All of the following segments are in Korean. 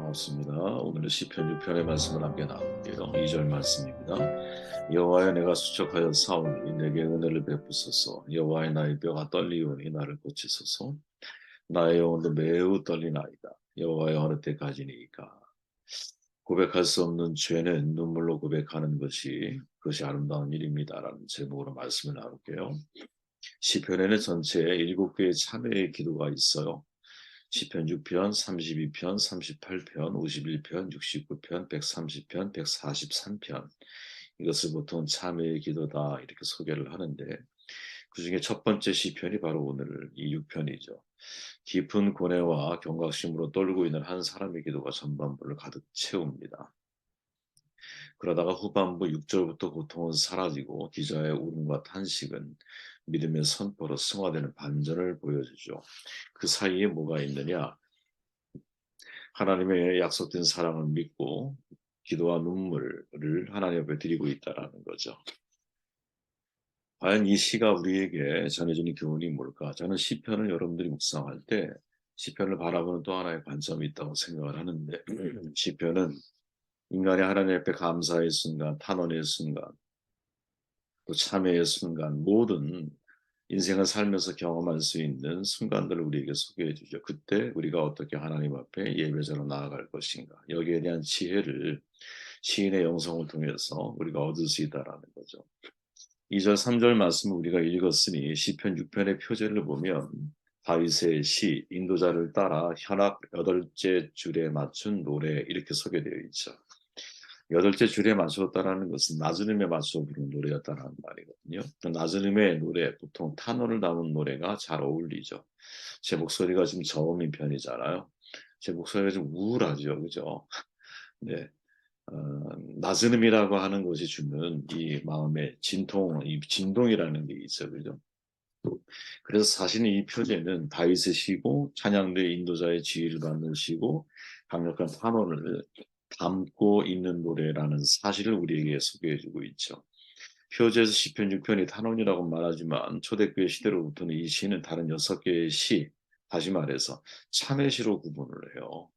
반갑습니다. 오늘은 시편 6편의 말씀을 함께 나눌게요. 2절 말씀입니다. 여호와여, 내가 수척하여 사오니 내게 은혜를 베푸소서. 여호와여, 나의 뼈가 떨리오니 나를 고치소서. 나의 영혼도 매우 떨리나이다. 여호와여, 어느 때까지니까. 고백할 수 없는 죄는 눈물로 고백하는 그것이 아름다운 일입니다라는 제목으로 말씀을 나눌게요. 시편에는 전체에 7개의 참회의 기도가 있어요. 시편 6편, 32편, 38편, 51편, 69편, 130편, 143편. 이것을 보통 참회의 기도다 이렇게 소개를 하는데 그중에 첫 번째 시편이 바로 오늘 이 6편이죠. 깊은 고뇌와 경각심으로 떨고 있는 한 사람의 기도가 전반부를 가득 채웁니다. 그러다가 후반부 6절부터 고통은 사라지고 기자의 울음과 탄식은 믿음의 선포로 승화되는 반전을 보여주죠. 그 사이에 뭐가 있느냐? 하나님의 약속된 사랑을 믿고 기도와 눈물을 하나님 앞에 드리고 있다라는 거죠. 과연 이 시가 우리에게 전해주는 교훈이 뭘까? 저는 시편을 여러분들이 묵상할 때 시편을 바라보는 또 하나의 관점이 있다고 생각을 하는데 시편은 인간이 하나님 앞에 감사의 순간, 탄원의 순간, 또 참회의 순간, 모든 인생을 살면서 경험할 수 있는 순간들을 우리에게 소개해 주죠. 그때 우리가 어떻게 하나님 앞에 예배자로 나아갈 것인가. 여기에 대한 지혜를 시인의 영성을 통해서 우리가 얻을 수 있다라는 거죠. 2절, 3절 말씀을 우리가 읽었으니 시편 6편의 표제를 보면 다윗의 시, 인도자를 따라 현악 8째 줄에 맞춘 노래 이렇게 소개되어 있죠. 8째 줄에 맞추었다라는 것은 낮은 음에 맞춰 부르는 노래였다라는 말이거든요. 낮은 음의 노래, 보통 탄원을 담은 노래가 잘 어울리죠. 제 목소리가 좀 저음인 편이잖아요. 제 목소리가 좀 우울하죠. 그죠? 네. 어, 낮은 음이라고 하는 것이 주는 이 마음의 진통, 이 진동이라는 게 있어요. 그죠? 그래서 사실 이 표제는 다윗의 시고 찬양대 인도자의 지휘를 받는 시고 강력한 탄원을 담고 있는 노래라는 사실을 우리에게 소개해주고 있죠. 표제에서 시편 6편이 탄원이라고 말하지만 초대교회 시대로부터는 이 시는 다른 6개의 시, 다시 말해서 참회시로 구분을 해요.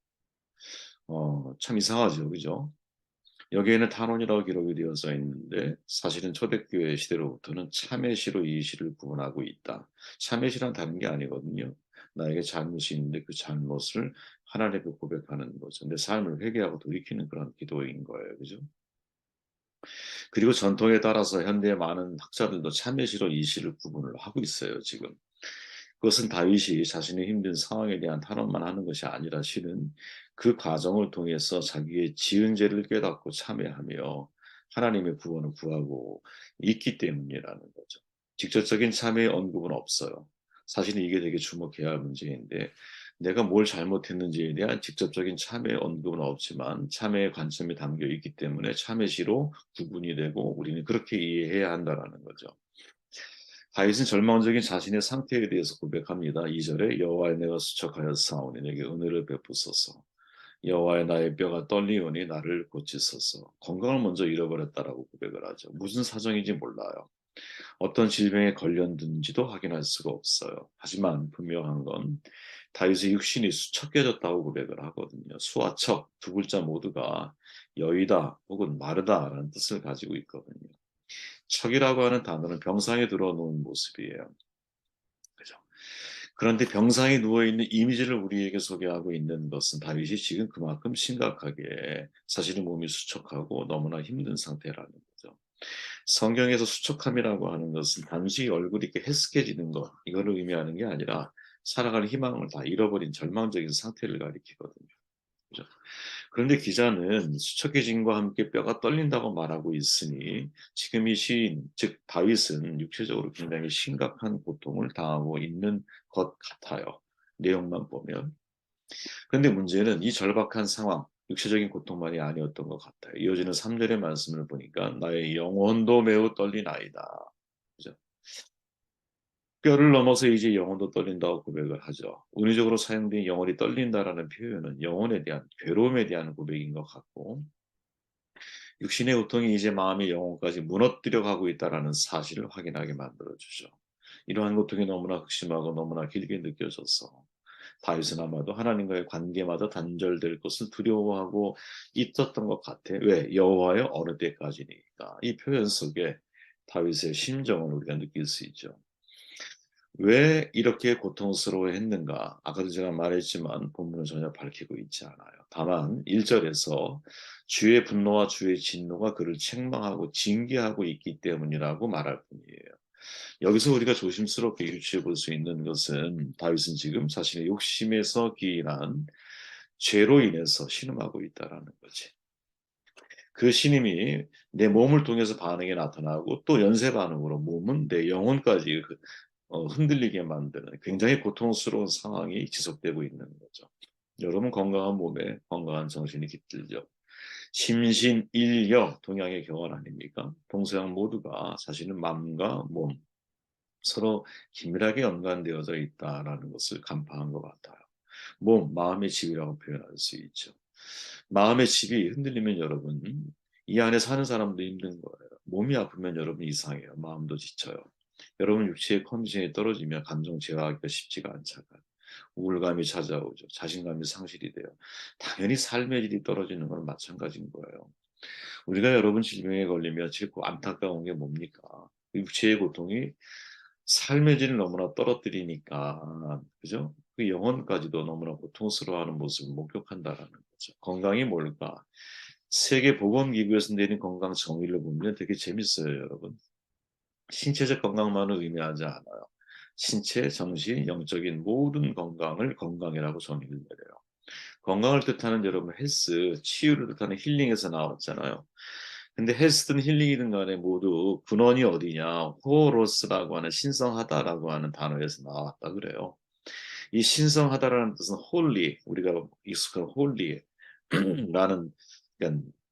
참 이상하죠, 그죠? 여기에는 탄원이라고 기록이 되어져 있는데 사실은 초대교회 시대로부터는 참회시로 이 시를 구분하고 있다. 참회시란 다른 게 아니거든요. 나에게 잘못이 있는데 그 잘못을 하나님께 고백하는 거죠. 내 삶을 회개하고 돌이키는 그런 기도인 거예요. 그죠? 그리고 전통에 따라서 현대의 많은 학자들도 참회시로 이 시를 구분을 하고 있어요, 지금. 그것은 다윗이 자신의 힘든 상황에 대한 탄원만 하는 것이 아니라 실은 그 과정을 통해서 자기의 지은 죄를 깨닫고 참회하며 하나님의 구원을 구하고 있기 때문이라는 거죠. 직접적인 참회의 언급은 없어요. 사실은 이게 되게 주목해야 할 문제인데 내가 뭘 잘못했는지에 대한 직접적인 참회의 언급은 없지만 참회의 관점이 담겨 있기 때문에 참회시로 구분이 되고 우리는 그렇게 이해해야 한다라는 거죠. 다윗은 절망적인 자신의 상태에 대해서 고백합니다. 2절에 여호와의 내가 수척하여 싸우니 내게 은혜를 베푸소서. 여호와의 나의 뼈가 떨리오니 나를 고치소서. 건강을 먼저 잃어버렸다라고 고백을 하죠. 무슨 사정인지 몰라요. 어떤 질병에 걸렸는지도 확인할 수가 없어요. 하지만 분명한 건 다윗의 육신이 수척해졌다고 고백을 하거든요. 수와 척 두 글자 모두가 여의다 혹은 마르다라는 뜻을 가지고 있거든요. 척이라고 하는 단어는 병상에 들어놓은 모습이에요. 그죠? 그런데 병상에 누워있는 이미지를 우리에게 소개하고 있는 것은 다윗이 지금 그만큼 심각하게 사실은 몸이 수척하고 너무나 힘든 상태라는 거죠. 성경에서 수척함이라고 하는 것은 단지 얼굴이 이렇게 헬스케지는 것, 이거를 의미하는 게 아니라 살아갈 희망을 다 잃어버린 절망적인 상태를 가리키거든요. 그죠? 그런데 기자는 수척해짐과 함께 뼈가 떨린다고 말하고 있으니 지금 이 시인, 즉 다윗은 육체적으로 굉장히 심각한 고통을 당하고 있는 것 같아요. 내용만 보면. 그런데 문제는 이 절박한 상황, 육체적인 고통만이 아니었던 것 같아요. 이어지는 3절의 말씀을 보니까 나의 영혼도 매우 떨리나이다. 그죠? 뼈를 넘어서 이제 영혼도 떨린다고 고백을 하죠. 운유적으로 사용된 영혼이 떨린다라는 표현은 영혼에 대한 괴로움에 대한 고백인 것 같고 육신의 고통이 이제 마음의 영혼까지 무너뜨려 가고 있다라는 사실을 확인하게 만들어 주죠. 이러한 고통이 너무나 극심하고 너무나 길게 느껴져서 다윗은 아마도 하나님과의 관계마저 단절될 것을 두려워하고 있었던 것 같아. 왜? 여호와여 어느 때까지니까. 이 표현 속에 다윗의 심정을 우리가 느낄 수 있죠. 왜 이렇게 고통스러워했는가? 아까도 제가 말했지만 본문은 전혀 밝히고 있지 않아요. 다만 1절에서 주의 분노와 주의 진노가 그를 책망하고 징계하고 있기 때문이라고 말할 뿐이에요. 여기서 우리가 조심스럽게 유추해 볼 수 있는 것은 다윗은 지금 자신의 욕심에서 기인한 죄로 인해서 신음하고 있다라는 거지. 그 신임이 내 몸을 통해서 반응이 나타나고 또 연쇄 반응으로 몸은 내 영혼까지 흔들리게 만드는 굉장히 고통스러운 상황이 지속되고 있는 거죠. 여러분 건강한 몸에 건강한 정신이 깃들죠. 심신일여 동양의 경험 아닙니까? 동서양 모두가 자신의 마음과 몸 서로 긴밀하게 연관되어져 있다라는 것을 간파한 것 같아요. 몸, 마음의 집이라고 표현할 수 있죠. 마음의 집이 흔들리면 여러분 이 안에 사는 사람도 힘든 거예요. 몸이 아프면 여러분 이상해요. 마음도 지쳐요. 여러분 육체의 컨디션이 떨어지면 감정 제어하기가 쉽지가 않잖아요. 우울감이 찾아오죠. 자신감이 상실이 돼요. 당연히 삶의 질이 떨어지는 건 마찬가지인 거예요. 우리가 여러분 질병에 걸리면 질고 안타까운 게 뭡니까? 육체의 고통이 삶의 질을 너무나 떨어뜨리니까, 그죠? 그 영혼까지도 너무나 고통스러워하는 모습을 목격한다라는 거죠. 건강이 뭘까? 세계보건기구에서 내린 건강 정의를 보면 되게 재밌어요, 여러분. 신체적 건강만을 의미하지 않아요. 신체, 정신, 영적인 모든 건강을 건강이라고 정의를 내려요. 건강을 뜻하는 여러분 헬스, 치유를 뜻하는 힐링에서 나왔잖아요. 근데 헬스든 힐링이든 간에 모두 근원이 어디냐? 호로스라고 하는 신성하다라고 하는 단어에서 나왔다 그래요. 이 신성하다라는 뜻은 홀리, 우리가 익숙한 홀리라는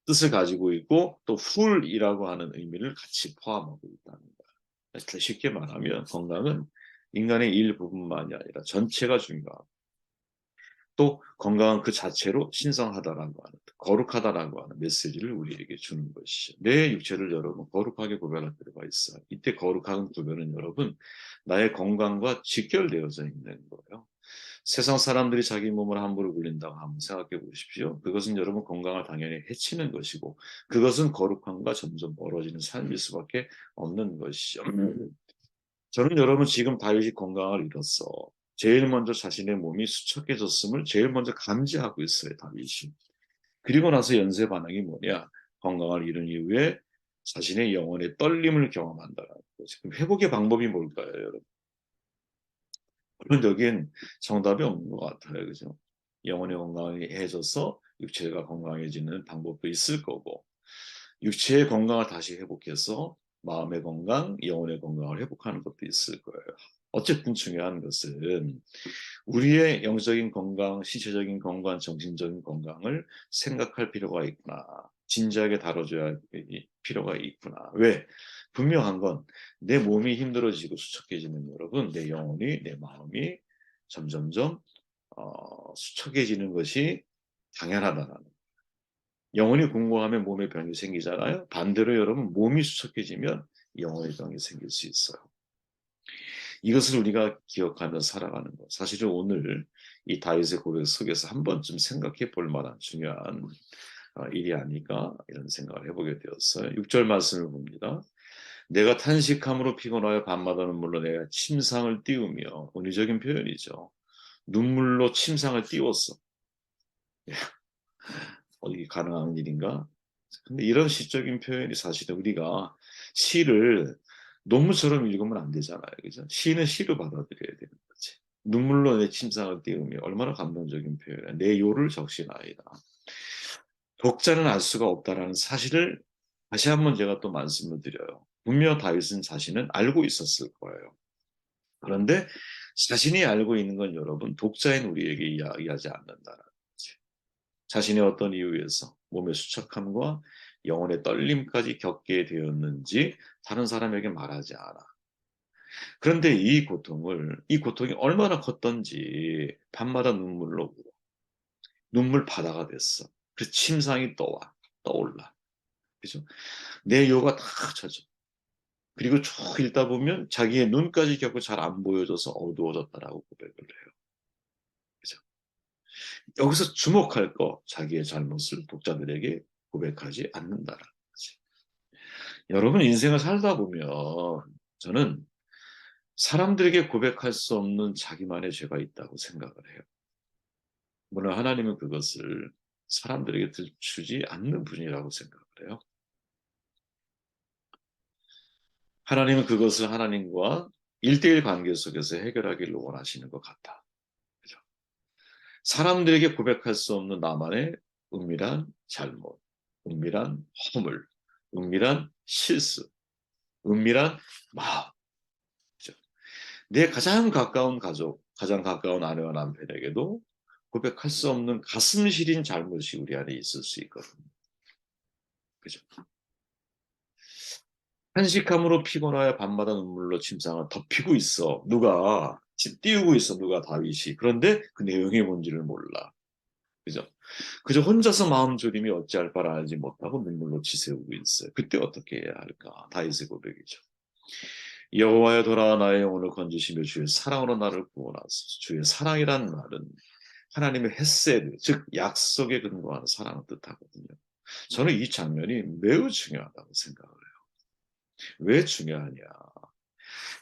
뜻을 가지고 있고 또 풀이라고 하는 의미를 같이 포함하고 있다는 거예요. 쉽게 말하면 건강은 인간의 일부분만이 아니라 전체가 중요하고 또 건강은 그 자체로 신성하다라고 하는 거룩하다라고 하는 메시지를 우리에게 주는 것이죠. 내 육체를 여러분 거룩하게 구별할 필요가 있어요. 이때 거룩한 구별은 여러분 나의 건강과 직결되어져 있는 거예요. 세상 사람들이 자기 몸을 함부로 굴린다고 한번 생각해 보십시오. 그것은 여러분 건강을 당연히 해치는 것이고 그것은 거룩함과 점점 멀어지는 삶일 수밖에 없는 것이죠. 저는 여러분 지금 다윗이 건강을 잃었어. 제일 먼저 자신의 몸이 수척해졌음을 제일 먼저 감지하고 있어요, 다윗이. 그리고 나서 연쇄 반응이 뭐냐? 건강을 잃은 이후에 자신의 영혼의 떨림을 경험한다는 거죠. 그럼 회복의 방법이 뭘까요, 여러분? 물론 여기엔 정답이 없는 것 같아요, 그죠? 영혼이 건강해져서 육체가 건강해지는 방법도 있을 거고, 육체의 건강을 다시 회복해서 마음의 건강, 영혼의 건강을 회복하는 것도 있을 거예요. 어쨌든 중요한 것은 우리의 영적인 건강, 신체적인 건강, 정신적인 건강을 생각할 필요가 있구나. 진지하게 다뤄줘야 할 필요가 있구나. 왜? 분명한 건 내 몸이 힘들어지고 수척해지는 여러분, 내 영혼이, 내 마음이 점점점 수척해지는 것이 당연하다는 영혼이 공고하면 몸에 병이 생기잖아요. 반대로 여러분 몸이 수척해지면 영혼의 병이 생길 수 있어요. 이것을 우리가 기억하며 살아가는 것. 사실은 오늘 이 다윗의 고백 속에서 한 번쯤 생각해 볼 만한 중요한 일이 아닐까 이런 생각을 해보게 되었어요. 6절 말씀을 봅니다. 내가 탄식함으로 피곤하여 밤마다 눈물로 내가 침상을 띄우며 은유적인 표현이죠. 눈물로 침상을 띄웠어. 어디 가능한 일인가? 근데 이런 시적인 표현이 사실은 우리가 시를 논문처럼 읽으면 안 되잖아요. 그죠? 시는 시로 받아들여야 되는 거지. 눈물로 내 침상을 띄우며 얼마나 감동적인 표현이야. 내 요를 적시나이다. 독자는 알 수가 없다라는 사실을 다시 한번 제가 또 말씀을 드려요. 분명 다윗은 자신은 알고 있었을 거예요. 그런데 자신이 알고 있는 건 여러분 독자인 우리에게 이야기하지 않는다라는 거지. 자신의 어떤 이유에서 몸의 수척함과 영혼의 떨림까지 겪게 되었는지 다른 사람에게 말하지 않아. 그런데 이 고통이 얼마나 컸던지 밤마다 눈물로 울어. 눈물 바다가 됐어. 그 침상이 떠올라. 그죠? 내 요가 다 젖어. 그리고 쭉 읽다 보면 자기의 눈까지 겪고 잘 안 보여져서 어두워졌다라고 고백을 해요. 여기서 주목할 거, 자기의 잘못을 독자들에게 고백하지 않는다라는 거지. 여러분 인생을 살다 보면 저는 사람들에게 고백할 수 없는 자기만의 죄가 있다고 생각을 해요. 물론 하나님은 그것을 사람들에게 들추지 않는 분이라고 생각을 해요. 하나님은 그것을 하나님과 1대1 관계 속에서 해결하기를 원하시는 것 같아. 그죠? 사람들에게 고백할 수 없는 나만의 은밀한 잘못, 은밀한 허물, 은밀한 실수, 은밀한 마음. 그죠? 내 가장 가까운 가족, 가장 가까운 아내와 남편에게도 고백할 수 없는 가슴 시린 잘못이 우리 안에 있을 수 있거든요. 그죠? 한식함으로 피곤하여 밤마다 눈물로 침상을 덮이고 있어. 누가 집 띄우고 있어. 누가 다윗이. 그런데 그 내용이 뭔지를 몰라. 그죠? 그저 혼자서 마음 졸임이 어찌할 바를 알지 못하고 눈물로 치새우고 있어요. 그때 어떻게 해야 할까? 다윗의 고백이죠. 여호와여 돌아와 나의 영혼을 건지시며 주의 사랑으로 나를 구원하소서. 주의 사랑이란 말은 하나님의 헤세드, 즉 약속에 근거하는 사랑을 뜻하거든요. 저는 이 장면이 매우 중요하다고 생각을 해요. 왜 중요하냐?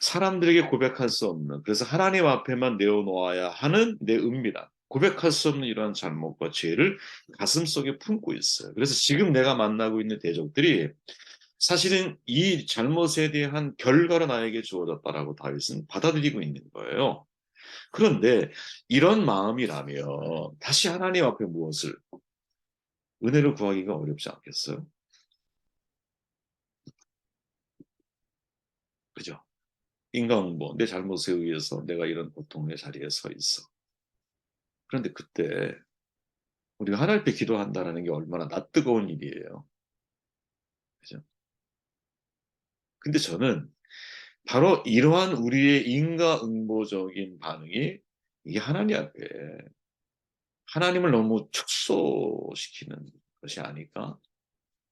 사람들에게 고백할 수 없는, 그래서 하나님 앞에만 내어놓아야 하는 내 은밀한 고백할 수 없는 이러한 잘못과 죄를 가슴속에 품고 있어요. 그래서 지금 내가 만나고 있는 대적들이 사실은 이 잘못에 대한 결과로 나에게 주어졌다라고 다윗은 받아들이고 있는 거예요. 그런데 이런 마음이라면 다시 하나님 앞에 무엇을 은혜를 구하기가 어렵지 않겠어요? 그죠? 인간응보, 내 잘못에 의해서 내가 이런 고통의 자리에 서 있어. 그런데 그때 우리가 하나님 앞에 기도한다는 게 얼마나 낯뜨거운 일이에요. 그죠? 근데 저는 바로 이러한 우리의 인과응보적인 반응이 이게 하나님 앞에 하나님을 너무 축소시키는 것이 아닐까?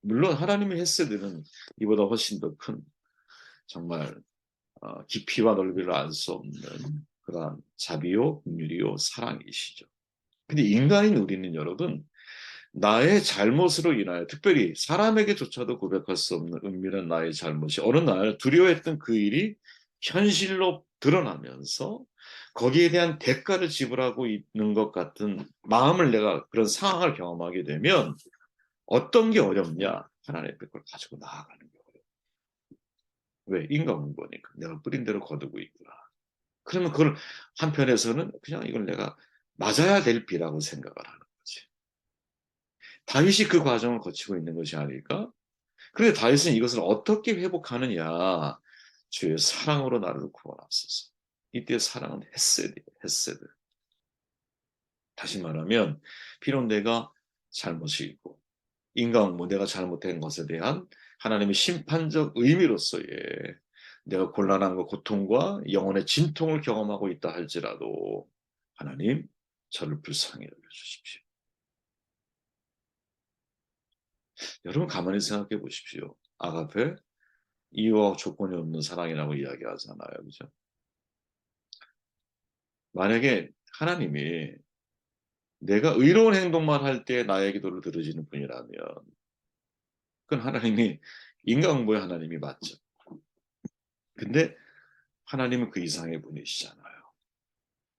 물론 하나님의 헤세드는 이보다 훨씬 더 큰 정말 깊이와 넓이를 알 수 없는 그러한 자비요, 긍휼이요, 사랑이시죠. 근데 인간인 우리는 여러분 나의 잘못으로 인하여 특별히 사람에게조차도 고백할 수 없는 은밀한 나의 잘못이 어느 날 두려워했던 그 일이 현실로 드러나면서 거기에 대한 대가를 지불하고 있는 것 같은 마음을 내가 그런 상황을 경험하게 되면 어떤 게 어렵냐? 하나님의 그걸 가지고 나아가는 게 어려워. 왜? 인과응보니까 내가 뿌린 대로 거두고 있구나. 그러면 그걸 한편에서는 그냥 이걸 내가 맞아야 될 비라고 생각을 하는 거지. 다윗이 그 과정을 거치고 있는 것이 아닐까? 그런데 다윗은 이것을 어떻게 회복하느냐? 주의 사랑으로 나를 구원하소서. 이때 사랑은 헤세드예요, 헤세드. 다시 말하면 비록 내가 잘못이 있고 인간 내가 잘못된 것에 대한 하나님의 심판적 의미로서의 내가 곤란함과 고통과 영혼의 진통을 경험하고 있다 할지라도 하나님 저를 불쌍히 여겨주십시오. 여러분 가만히 생각해 보십시오. 아가페 이유와 조건이 없는 사랑이라고 이야기하잖아요. 그죠? 만약에 하나님이 내가 의로운 행동만 할 때 나의 기도를 들으시는 분이라면 그건 하나님이 인간응보의 하나님이 맞죠. 근데 하나님은 그 이상의 분이시잖아요.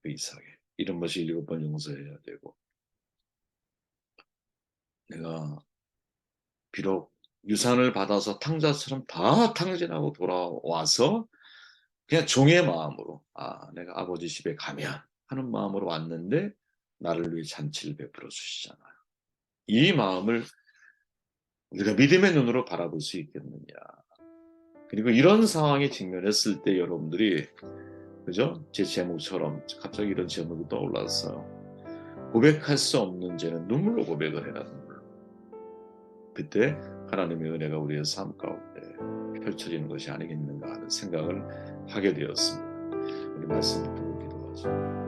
그 이상의. 이런 것이 7번 용서해야 되고 내가 비록 유산을 받아서 탕자처럼 다 탕진하고 돌아와서 그냥 종의 마음으로 내가 아버지 집에 가면 하는 마음으로 왔는데 나를 위해 잔치를 베풀어 주시잖아요. 이 마음을 우리가 믿음의 눈으로 바라볼 수 있겠느냐. 그리고 이런 상황에 직면했을 때 여러분들이 그죠? 제 제목처럼 갑자기 이런 제목이 떠올랐어요. 고백할 수 없는 죄는 눈물로 고백을 해라. 눈물로. 그때 하나님의 은혜가 우리의 삶 가운데 펼쳐지는 것이 아니겠는가 하는 생각을 하게 되었습니다. 우리 말씀 듣고 기도하죠.